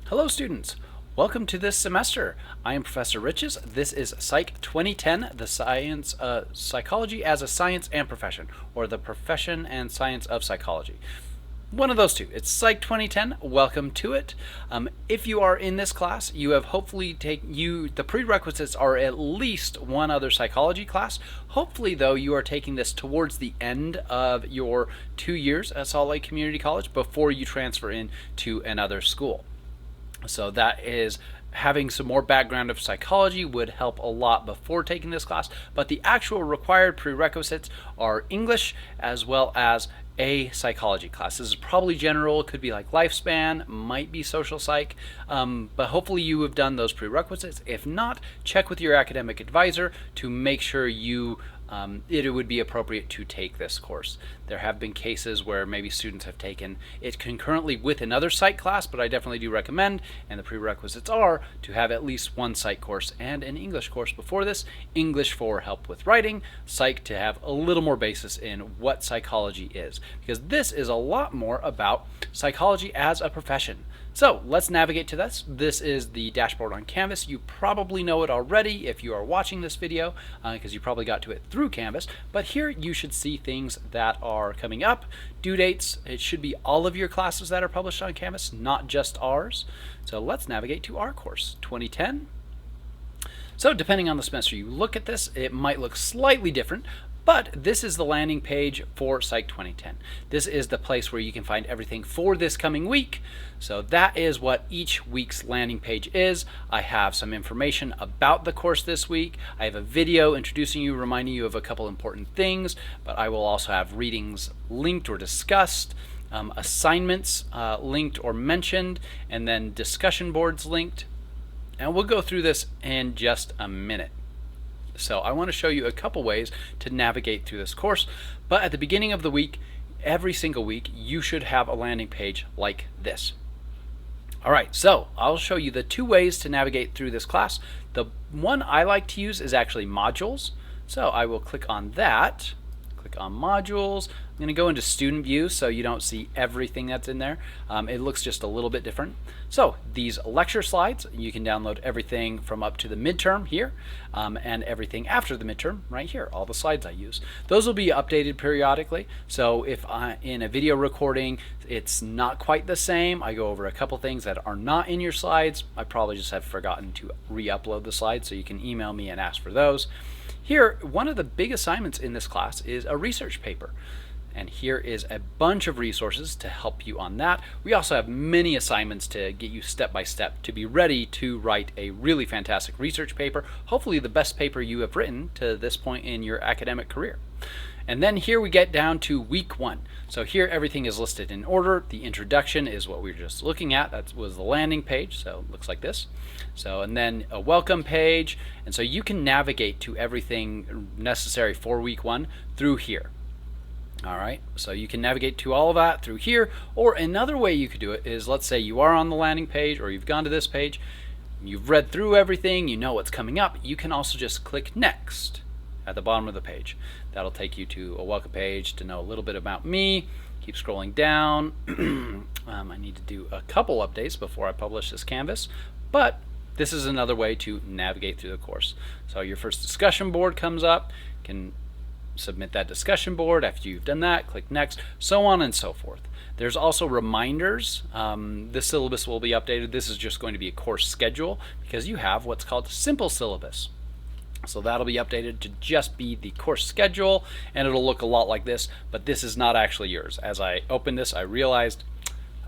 Hello students, welcome to this semester. I am Professor Riches. This is Psych 2010, the science, psychology as a science and profession, or the profession and science of psychology. One of those two. It's Psych 2010. Welcome to it. If you are in this class, you have hopefully the prerequisites are at least one other psychology class. Hopefully, though, you are taking this towards the end of your 2 years at Salt Lake Community College before you transfer in to another school. So that is having some more background of psychology would help a lot before taking this class, but the actual required prerequisites are English as well as a psychology class. This is probably general, it could be like lifespan, might be social psych, but hopefully you have done those prerequisites. If not, check with your academic advisor to make sure it would be appropriate to take this course. There have been cases where maybe students have taken it concurrently with another psych class, but I definitely do recommend, and the prerequisites are to have at least one psych course and an English course before this. English for help with writing, psych to have a little more basis in what psychology is, because this is a lot more about psychology as a profession. So let's navigate to this. This is the dashboard on Canvas. You probably know it already if you are watching this video, because you probably got to it through Canvas. But here you should see things that are coming up, due dates. It should be all of your classes that are published on Canvas, not just ours. So let's navigate to our course, 2010. So depending on the semester you look at this, it might look slightly different, but this is the landing page for Psych 2010. This is the place where you can find everything for this coming week. So that is what each week's landing page is. I have some information about the course this week. I have a video introducing you, reminding you of a couple important things, but I will also have readings linked or discussed, assignments linked or mentioned, and then discussion boards linked. And we'll go through this in just a minute. So I want to show you a couple ways to navigate through this course, but at the beginning of the week, every single week, you should have a landing page like this. All right, so I'll show you the two ways to navigate through this class. The one I like to use is actually modules. So I will click on that, click on modules. I'm going to go into student view so you don't see everything that's in there. It looks just a little bit different. So these lecture slides, you can download everything from up to the midterm here, and everything after the midterm right here, all the slides I use. Those will be updated periodically. So if in a video recording it's not quite the same, I go over a couple things that are not in your slides. I probably just have forgotten to re-upload the slides, so you can email me and ask for those. Here, one of the big assignments in this class is a research paper. And here is a bunch of resources to help you on that. We also have many assignments to get you step by step to be ready to write a really fantastic research paper, hopefully the best paper you have written to this point in your academic career. And then here we get down to week 1. So here everything is listed in order. The introduction is what we were just looking at. That was the landing page, so it looks like this. So, and then a welcome page. And so you can navigate to everything necessary for week 1 through here. All right, so you can navigate to all of that through here, or another way you could do it is, let's say you are on the landing page or you've gone to this page, you've read through everything, you know what's coming up, you can also just click next at the bottom of the page. That'll take you to a welcome page to know a little bit about me. Keep scrolling down. I need to do a couple updates before I publish this Canvas, but this is another way to navigate through the course. So your first discussion board comes up, you can submit that discussion board. After you've done that, click next, so on and so forth. There's also reminders. This syllabus will be updated. This is just going to be a course schedule because you have what's called simple syllabus. So that'll be updated to just be the course schedule, and it'll look a lot like this, but this is not actually yours. As I opened this, I realized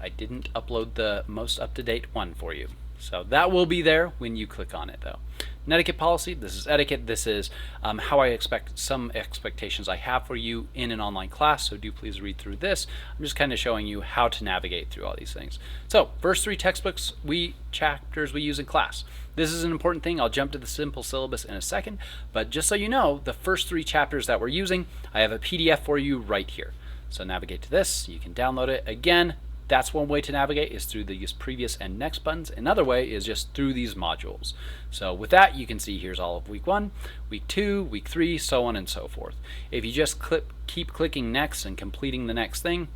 I didn't upload the most up-to-date one for you. So that will be there when you click on it though. Etiquette policy, this is etiquette. This is how I expect some expectations I have for you in an online class, so do please read through this. I'm just kind of showing you how to navigate through all these things. So first 3 textbooks chapters we use in class. This is an important thing. I'll jump to the simple syllabus in a second, but just so you know, the first 3 chapters that we're using, I have a PDF for you right here. So navigate to this, you can download it. Again, that's one way to navigate, is through these previous and next buttons. Another way is just through these modules. So with that, you can see here's all of week 1, week 2, week 3, so on and so forth. If you just keep clicking next and completing the next thing,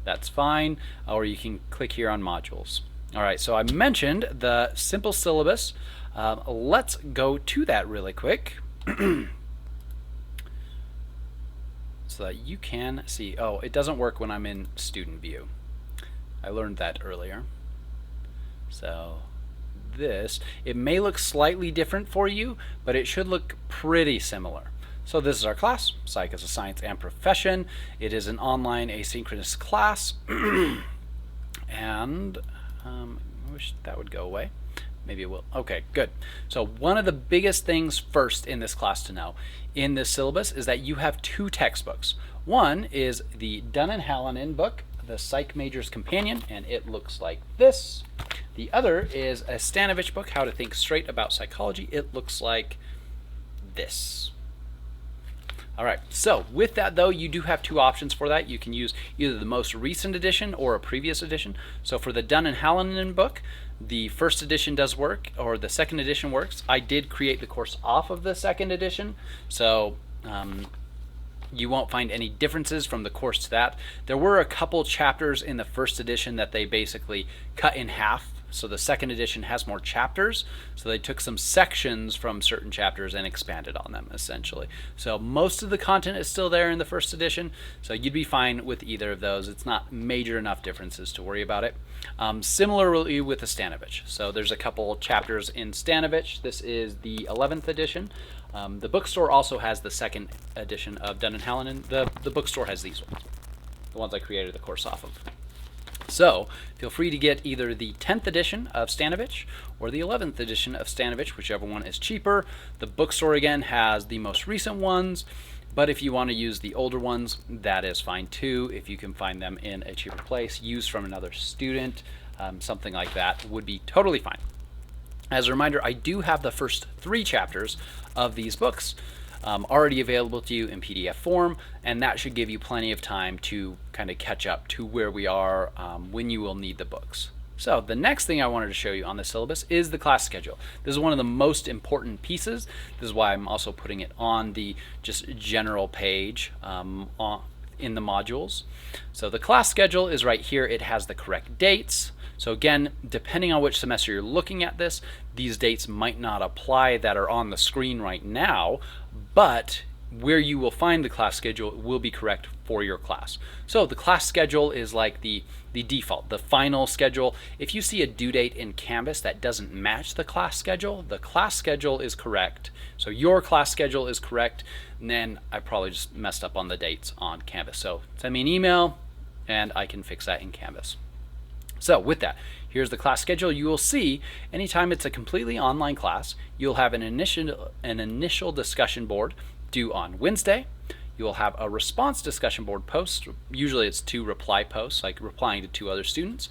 that's fine, or you can click here on modules. All right, so I mentioned the simple syllabus. Let's go to that really quick so that you can see. Oh, it doesn't work when I'm in student view. I learned that earlier. So it may look slightly different for you, but it should look pretty similar. So this is our class, Psych as a Science and Profession. It is an online asynchronous class. And I wish that would go away. Maybe it will. Okay, good. So one of the biggest things first in this class to know in this syllabus is that you have two textbooks. One is the Dunn and Hallinan book, the Psych Major's Companion, and it looks like this. The other is a Stanovich book, How to Think Straight About Psychology. It looks like this. All right, so with that though, you do have two options for that. You can use either the most recent edition or a previous edition. So for the Dunn and Hallinan book, the first edition does work, or the second edition works. I did create the course off of the second edition, so you won't find any differences from the course to that. There were a couple chapters in the first edition that they basically cut in half. So the second edition has more chapters, so they took some sections from certain chapters and expanded on them, essentially. So most of the content is still there in the first edition, so you'd be fine with either of those. It's not major enough differences to worry about it. Similarly with the Stanovich. So there's a couple chapters in Stanovich. This is the 11th edition. The bookstore also has the second edition of Dunn and Hallinan. The bookstore has these ones, the ones I created the course off of. So feel free to get either the 10th edition of Stanovich or the 11th edition of Stanovich, whichever one is cheaper. The bookstore again has the most recent ones, but if you want to use the older ones, that is fine too. If you can find them in a cheaper place, used from another student, something like that would be totally fine. As a reminder, I do have the first 3 chapters of these books already available to you in PDF form, and that should give you plenty of time to kind of catch up to where we are when you will need the books. So the next thing I wanted to show you on the syllabus is the class schedule. This is one of the most important pieces. This is why I'm also putting it on the just general page in the modules. So the class schedule is right here. It has the correct dates. So again, depending on which semester you're looking at this, these dates might not apply that are on the screen right now, but where you will find the class schedule will be correct for your class. So the class schedule is like the default, the final schedule. If you see a due date in Canvas that doesn't match the class schedule is correct. So your class schedule is correct, and then I probably just messed up on the dates on Canvas. So send me an email and I can fix that in Canvas. So with that, here's the class schedule. You will see anytime it's a completely online class, you'll have an initial discussion board due on Wednesday. You will have a response discussion board post. Usually it's 2 reply posts, like replying to 2 other students,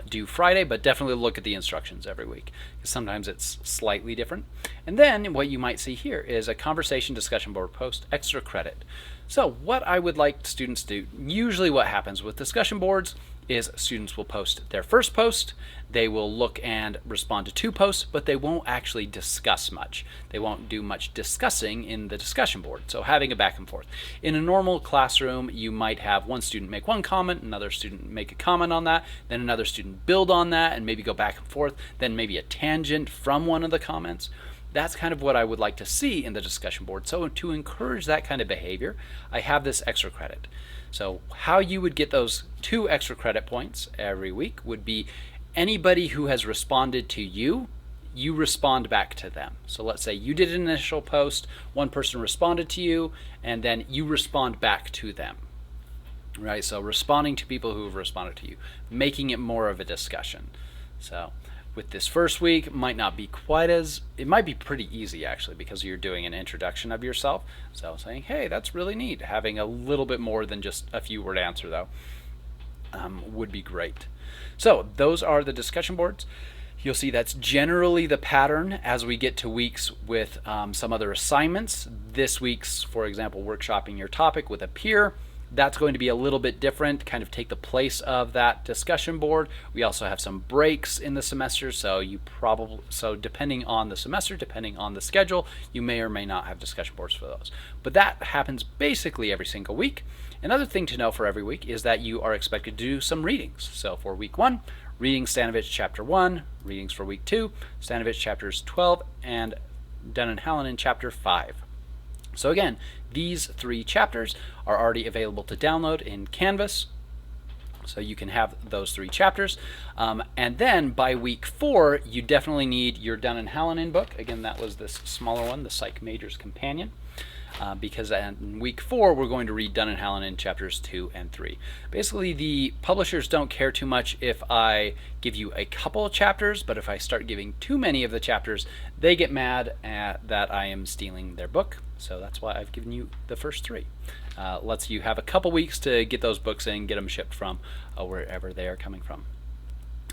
due Friday, but definitely look at the instructions every week, because sometimes it's slightly different. And then what you might see here is a conversation discussion board post, extra credit. So what I would like students to do, usually what happens with discussion boards is students will post their first post, they will look and respond to 2 posts, but they won't actually discuss much. They won't do much discussing in the discussion board, so having a back and forth. In a normal classroom, you might have one student make one comment, another student make a comment on that, then another student build on that and maybe go back and forth, then maybe a tangent from one of the comments. That's kind of what I would like to see in the discussion board. So to encourage that kind of behavior, I have this extra credit. So how you would get those 2 extra credit points every week would be anybody who has responded to you, you respond back to them. So let's say you did an initial post, one person responded to you, and then you respond back to them. Right? So responding to people who have responded to you, making it more of a discussion. So with this first week, it might be pretty easy actually, because you're doing an introduction of yourself. So saying, hey, that's really neat. Having a little bit more than just a few word answer though would be great. So those are the discussion boards. You'll see that's generally the pattern as we get to weeks with some other assignments. This week's, for example, workshopping your topic with a peer. That's going to be a little bit different, kind of take the place of that discussion board. We also have some breaks in the semester, so depending on the semester, depending on the schedule, you may or may not have discussion boards for those. But that happens basically every single week. Another thing to know for every week is that you are expected to do some readings. So for week 1, reading Stanovich Chapter 1, readings for Week 2, Stanovich Chapters 12, and Dunn&Hallinan Chapter 5. So again, these 3 chapters are already available to download in Canvas. So you can have those 3 chapters. And then by Week 4, you definitely need your Dunn&Hallinan book. Again, that was this smaller one, the Psych Major's Companion. Because in Week 4, we're going to read Dunn&Hallinan Chapters 2 and 3. Basically, the publishers don't care too much if I give you a couple of chapters, but if I start giving too many of the chapters, they get mad that I am stealing their book. So that's why I've given you the first 3. Lets you have a couple weeks to get those books in, get them shipped from wherever they are coming from.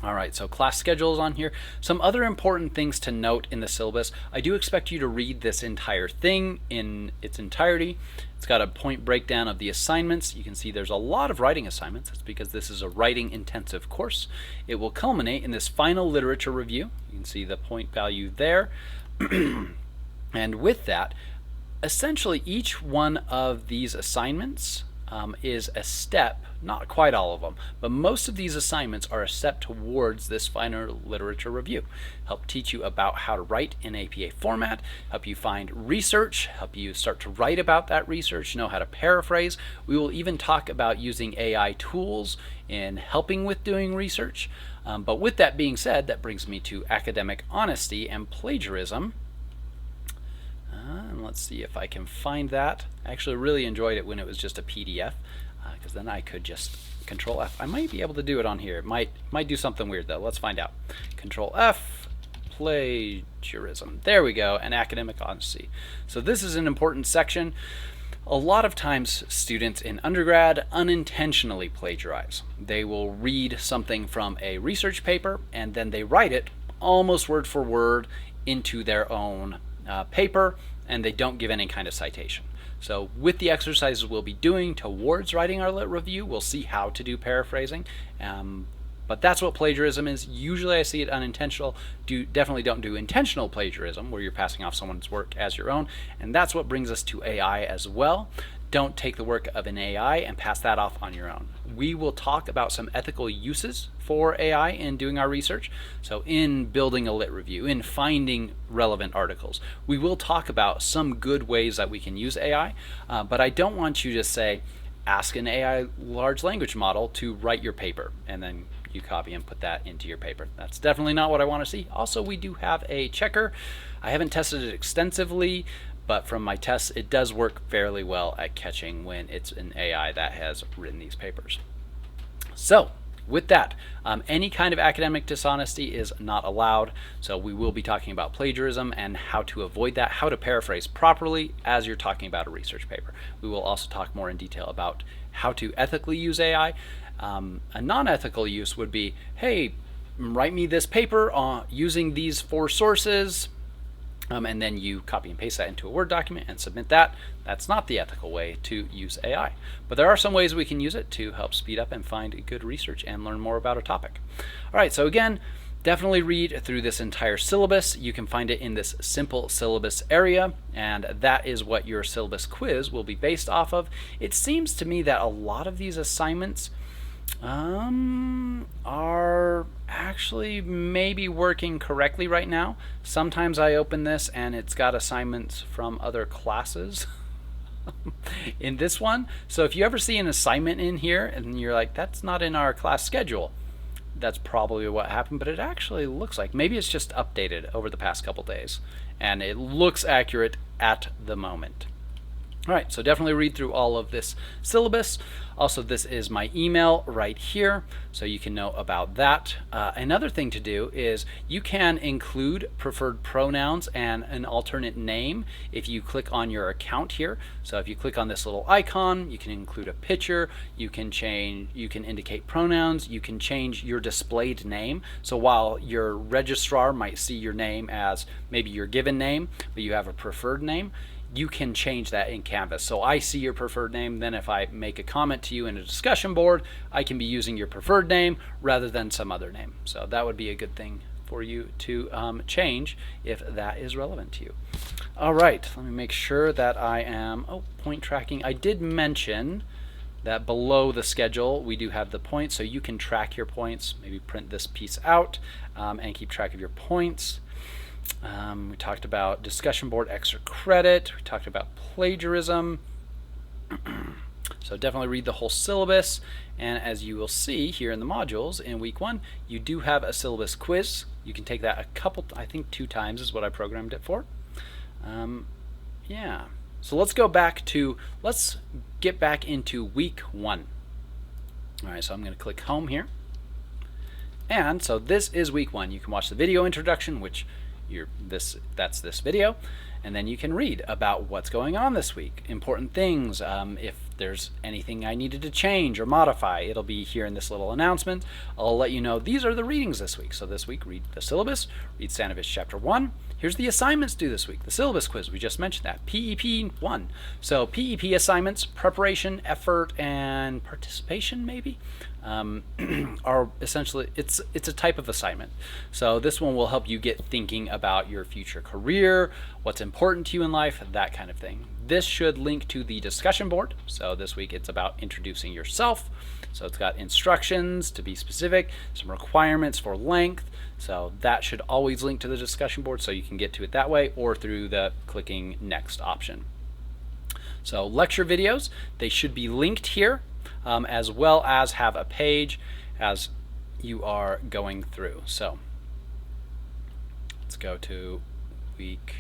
All right, so class schedule is on here. Some other important things to note in the syllabus. I do expect you to read this entire thing in its entirety. It's got a point breakdown of the assignments. You can see there's a lot of writing assignments. That's because this is a writing intensive course. It will culminate in this final literature review. You can see the point value there. And with that, essentially each one of these assignments is a step, not quite all of them, but most of these assignments are a step towards this final literature review. Help teach you about how to write in APA format, help you find research, help you start to write about that research, know how to paraphrase. We will even talk about using AI tools in helping with doing research. But with that being said, that brings me to academic honesty and plagiarism. And let's see if I can find that. I actually really enjoyed it when it was just a PDF, because then I could just Control F. I might be able to do it on here. It might do something weird though. Let's find out. Control F, plagiarism. There we go, and academic honesty. So this is an important section. A lot of times students in undergrad unintentionally plagiarize. They will read something from a research paper and then they write it almost word for word into their own paper, and they don't give any kind of citation. So with the exercises we'll be doing towards writing our lit review, we'll see how to do paraphrasing. But that's what plagiarism is. Usually I see it unintentional. Definitely don't do intentional plagiarism where you're passing off someone's work as your own. And that's what brings us to AI as well. Don't take the work of an AI and pass that off on your own. We will talk about some ethical uses for AI in doing our research. So in building a lit review, in finding relevant articles, we will talk about some good ways that we can use AI, but I don't want you to say, ask an AI large language model to write your paper, and then you copy and put that into your paper. That's definitely not what I want to see. Also, we do have a checker. I haven't tested it extensively, but from my tests, it does work fairly well at catching when it's an AI that has written these papers. So with that, any kind of academic dishonesty is not allowed. So we will be talking about plagiarism and how to avoid that, how to paraphrase properly as you're talking about a research paper. We will also talk more in detail about how to ethically use AI. A non-ethical use would be, hey, write me this paper using these 4 sources, and then you copy and paste that into a Word document and submit that. That's not the ethical way to use AI. But there are some ways we can use it to help speed up and find good research and learn more about a topic. All right, so again, definitely read through this entire syllabus. You can find it in this simple syllabus area, and that is what your syllabus quiz will be based off of. It seems to me that a lot of these assignments are actually maybe working correctly right now. Sometimes I open this and it's got assignments from other classes in this one. So if you ever see an assignment in here and you're like, that's not in our class schedule, that's probably what happened, but it actually looks like maybe it's just updated over the past couple days and it looks accurate at the moment. All right, so definitely read through all of this syllabus. Also, this is my email right here, so you can know about that. Another thing to do is you can include preferred pronouns and an alternate name if you click on your account here. So if you click on this little icon, you can include a picture, you can indicate pronouns, you can change your displayed name. So while your registrar might see your name as maybe your given name, but you have a preferred name, you can change that in Canvas. So I see your preferred name, then if I make a comment to you in a discussion board, I can be using your preferred name rather than some other name. So that would be a good thing for you to change if that is relevant to you. All right, let me make sure that I am, point tracking. I did mention that below the schedule we do have the points, so you can track your points. Maybe print this piece out and keep track of your points. We talked about discussion board extra credit. We talked about plagiarism. So definitely read the whole syllabus, and as you will see here in the modules in week 1, you do have a syllabus quiz. You can take that a couple, I think 2 times is what I programmed it for. Yeah, so let's get back into week 1. All right, so I'm going to click home here, and so this is week 1. You can watch the video introduction, which that's this video, and then you can read about what's going on this week, important things. If there's anything I needed to change or modify, it'll be here in this little announcement. I'll let you know these are the readings this week. So this week, read the syllabus, read Stanovich Chapter 1. Here's the assignments due this week. The syllabus quiz, we just mentioned that. PEP 1. So PEP assignments, preparation, effort, and participation maybe, are essentially, it's a type of assignment. So this one will help you get thinking about your future career, what's important to you in life, that kind of thing. This should link to the discussion board. So this week it's about introducing yourself. So it's got instructions to be specific, some requirements for length. So that should always link to the discussion board, so you can get to it that way or through the clicking next option. So lecture videos, they should be linked here, as well as have a page as you are going through. So let's go to week.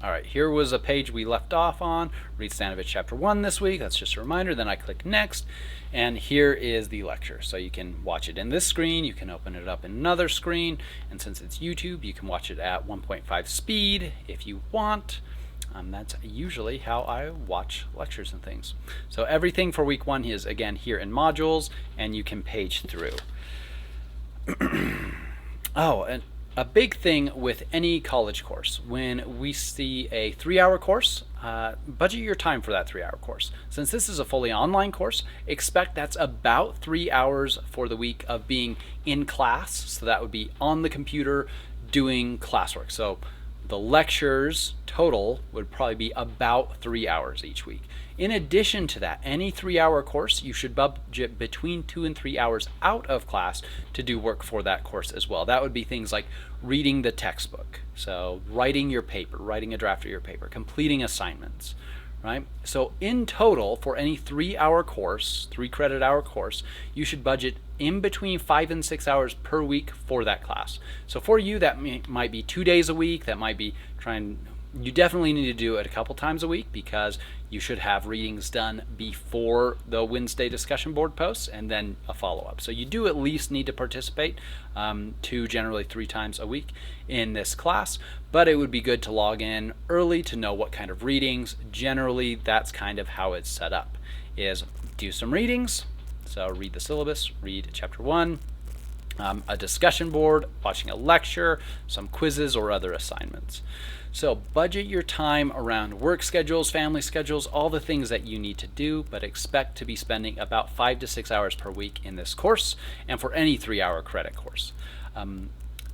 All right, here was a page we left off on. Read Stanovich Chapter 1 this week. That's just a reminder. Then I click Next, and here is the lecture. So you can watch it in this screen. You can open it up in another screen, and since it's YouTube, you can watch it at 1.5 speed if you want. That's usually how I watch lectures and things. So everything for week 1 is, again, here in modules, and you can page through. Oh, and a big thing with any college course, when we see a 3-hour course, budget your time for that 3-hour course. Since this is a fully online course, expect that's about 3 hours for the week of being in class. So that would be on the computer doing classwork. So the lectures total would probably be about 3 hours each week. In addition to that, any 3-hour course, you should budget between 2 and 3 hours out of class to do work for that course as well. That would be things like reading the textbook, so writing your paper, writing a draft of your paper, completing assignments, right? So in total, for any 3-hour course, 3-credit-hour course, you should budget in between 5 and 6 hours per week for that class. So for you, that might be 2 days a week. That might be you definitely need to do it a couple times a week, because you should have readings done before the Wednesday discussion board posts and then a follow-up. So you do at least need to participate 2, generally 3 times a week in this class, but it would be good to log in early to know what kind of readings. Generally, that's kind of how it's set up, is do some readings. So read the syllabus, read Chapter 1, a discussion board, watching a lecture, some quizzes or other assignments. So budget your time around work schedules, family schedules, all the things that you need to do, but expect to be spending about 5 to 6 hours per week in this course, and for any 3-hour credit course.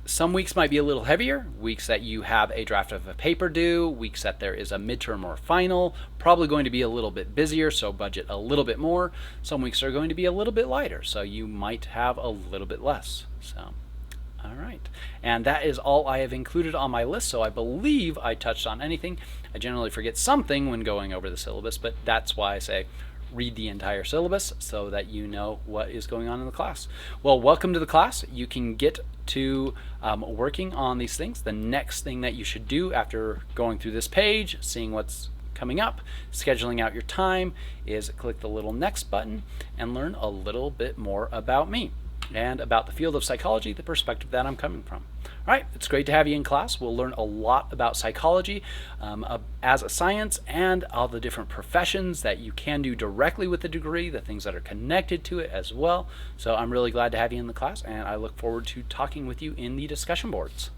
Some weeks might be a little heavier, weeks that you have a draft of a paper due, weeks that there is a midterm or final, probably going to be a little bit busier, so budget a little bit more. Some weeks are going to be a little bit lighter, so you might have a little bit less. So, all right, and that is all I have included on my list, so I believe I touched on anything. I generally forget something when going over the syllabus, but that's why I say read the entire syllabus so that you know what is going on in the class. Well, welcome to the class. You can get to working on these things. The next thing that you should do after going through this page, seeing what's coming up, scheduling out your time, is click the little next button and learn a little bit more about me and about the field of psychology, the perspective that I'm coming from. All right, it's great to have you in class. We'll learn a lot about psychology as a science, and all the different professions that you can do directly with the degree, the things that are connected to it as well. So I'm really glad to have you in the class, and I look forward to talking with you in the discussion boards.